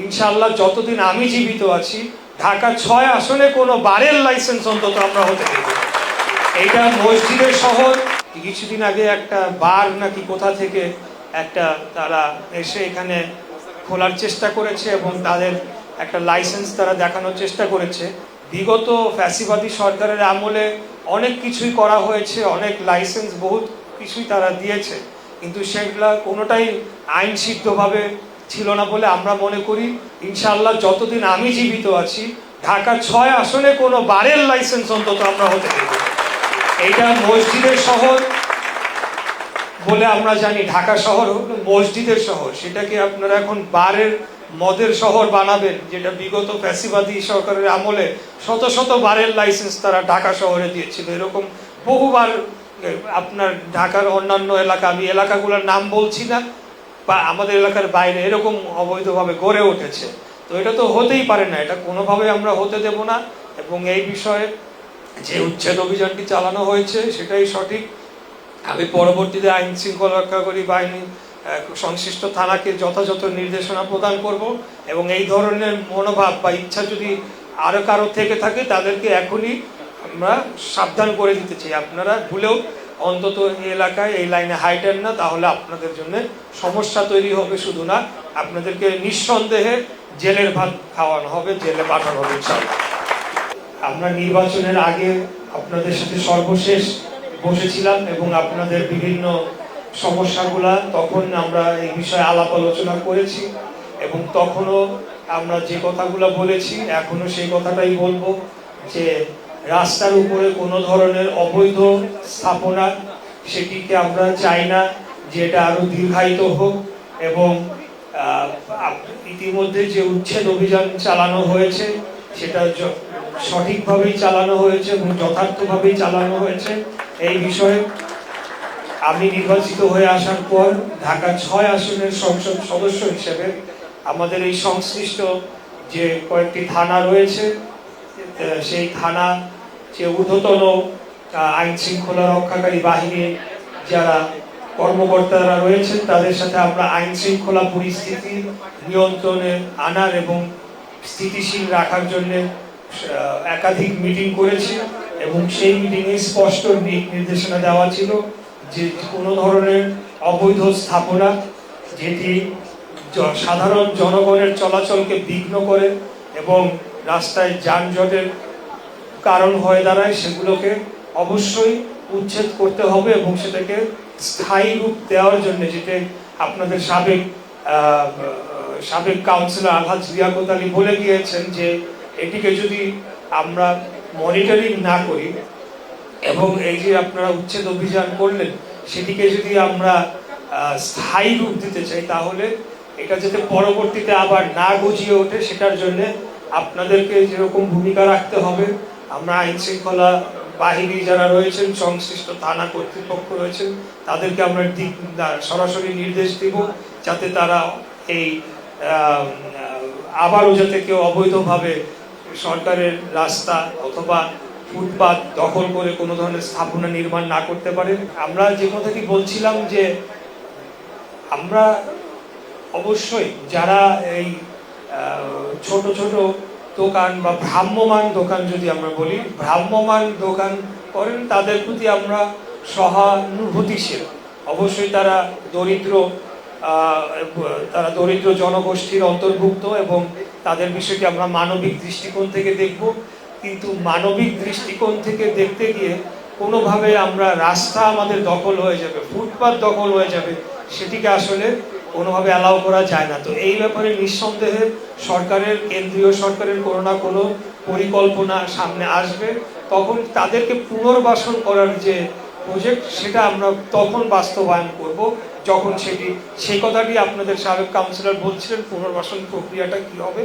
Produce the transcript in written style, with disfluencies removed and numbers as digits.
ইনশাআল্লাহ যতদিন আমি জীবিত আছি ঢাকা ৬ আসনে কোনো বারের লাইসেন্স অন্তত আমরা হতে দেব। এইটা মসজিদের শহর। কিছুদিন আগে একটা বার নাকি কোথা থেকে একটা তারা এসে এখানে খোলার চেষ্টা করেছে এবং তাদের একটা লাইসেন্স তারা দেখানোর চেষ্টা করেছে। বিগত ফ্যাসিবাদী সরকারের আমলে অনেক কিছুই করা হয়েছে, অনেক লাইসেন্স বহুত কিছুই তারা দিয়েছে, কিন্তু সেগুলা কোনোটাই আইন সিদ্ধভাবে ছিল না বলে আমরা মনে করি ইনশাআল্লাহ যতদিন আমি জীবিত আছি ঢাকা ৬ আসনে কোনো বারের লাইসেন্স অন্তত আমরা হতে দেব। এইটা মসজিদের শহর বলে আমরা জানি, ঢাকা শহর হলো মসজিদের শহর, সেটাকে আপনারা এখন বারের মদের শহর বানাবেন, যেটা বিগত ফ্যাসিবাদী সরকারের আমলে শত শত বারের লাইসেন্স তারা ঢাকা শহরে দিয়েছিল। এরকম বহুবার আপনার ঢাকার অন্যান্য এলাকা, আমি এলাকাগুলোর নাম বলছি না, বা আমাদের এলাকার বাইরে এরকম অবৈধভাবে গড়ে উঠেছে। তো এটা তো হতেই পারে না, এটা কোনোভাবে আমরা হতে দেব না। এবং এই বিষয়ে যে উচ্ছেদ অভিযানটি চালানো হয়েছে সেটাই সঠিক। আমি পরবর্তীতে আইন শৃঙ্খলা রক্ষাকারী বাহিনী সংশ্লিষ্ট থানাকে যথাযথ নির্দেশনা প্রদান করব এবং এই ধরনের মনোভাব বা ইচ্ছা যদি আরও কারো থেকে থাকে তাদেরকে এখনই আমরা সাবধান করে দিতে চাই, আপনারা ভুলেও অন্তত এই এলাকায় এই লাইনে হাইটেন না, তাহলে আপনাদের জন্য সমস্যা তৈরি হবে। শুধু না, আপনাদেরকে নিঃসন্দেহে জেলের ভাত খাওয়ানো হবে, জেলে পাঠানো হবে। আমরা নির্বাচনের আগে আপনাদের সাথে সর্বশেষ বসেছিলাম এবং আপনাদের বিভিন্ন সমস্যাগুলা তখন আমরা এই বিষয়ে আলাপ আলোচনা করেছি এবং তখনও আমরা যে কথাগুলো বলেছি এখনো সেই কথাটাই বলবো, যে রাস্তার উপরে কোনো ধরনের অবৈধ স্থাপনা সেটিকে আমরা চাই না যে এটা আরো দীর্ঘায়িত হোক। এবং ইতিমধ্যে যে উচ্ছেদ অভিযান চালানো হয়েছে সেটা সঠিকভাবেই চালানো হয়েছে এবং যথার্থভাবেই চালানো হয়েছে। এই বিষয়ে আমি নির্বাচিত হয়ে আসার পর ঢাকা ৬ আসনের সংসদ সদস্য হিসেবে আমাদের এই সংশ্লিষ্ট যে কয়েকটি থানা রয়েছে সেই থানা যে ঊর্ধ্বতন আইন শৃঙ্খলা রক্ষাকারী বাহিনীর যারা কর্মকর্তারা রয়েছেন তাদের সাথে আমরা আইন শৃঙ্খলা পরিস্থিতি নিয়ন্ত্রণে আনার এবং স্থিতিশীল রাখার জন্য একাধিক মিটিং করেছি এবং সেই মিটিংয়ে স্পষ্ট নির্দেশনা দেওয়া ছিল যে কোনো ধরনের অবৈধ স্থাপনা যেটি সাধারণ জনগণের চলাচলকে বিঘ্ন করে এবং রাস্তায় যানজটের কারণ হয়ে দাঁড়ায় সেগুলোকে অবশ্যই উচ্ছেদ করতে হবে এবং সেটাকে স্থায়ী রূপ দেওয়ার জন্য, যেটা আপনাদের সাবেক কাউন্সিলর আলহাজ লিয়াকত আলী বলে গিয়েছেন যে এটিকে যদি আমরা মনিটরিং না করি এবং এই যে আপনারা উচ্ছেদ অভিযান করলেন সেটিকে যদি আমরা স্থায়ী রূপ দিতে চাই তাহলে এটা যাতে পরবর্তীতে আবার না গজিয়ে ওঠে সেটার জন্য আপনাদেরকে যেরকম ভূমিকা রাখতে হবে, আমরা আইন শৃঙ্খলা বাহিনী যারা রয়েছেন, সংশ্লিষ্ট থানা কর্তৃপক্ষ রয়েছেন, তাদেরকে আমরা সরাসরি নির্দেশ দিব যাতে তারা এই আবারও যাতে কেউ অবৈধভাবে সরকারের রাস্তা অথবা ফুটপাত দখল করে কোনো ধরনের স্থাপনা নির্মাণ না করতে পারে। আমরা যে কথাটি বলছিলাম যে আমরা অবশ্যই যারা এই ছোট ছোট দোকান বা ভ্রাম্যমান দোকান, যদি আমরা বলি ভ্রাম্যমান দোকান করেন, তাদের প্রতি আমরা সহানুভূতিশীল। অবশ্যই তারা দরিদ্র জনগোষ্ঠীর অন্তর্ভুক্ত এবং তাদের বিষয়টি আমরা মানবিক দৃষ্টিকোণ থেকে দেখব, কিন্তু মানবিক দৃষ্টিকোণ থেকে দেখতে গিয়ে কোনোভাবে আমরা রাস্তা আমাদের দখল হয়ে যাবে, ফুটপাত দখল হয়ে যাবে, সেটিকে আসলে কোনোভাবে অ্যালাউ করা যায় না। তো এই ব্যাপারে নিঃসন্দেহে সরকারের, কেন্দ্রীয় সরকারের কোনো না কোনো পরিকল্পনা সামনে আসবে, তখন তাদেরকে পুনর্বাসন করার যে প্রজেক্ট সেটা আমরা তখন বাস্তবায়ন করব যখন সেই কথাটি আপনাদের সাবেক কাউন্সিলর বলছিলেন পুনর্বাসন প্রক্রিয়াটা কি হবে।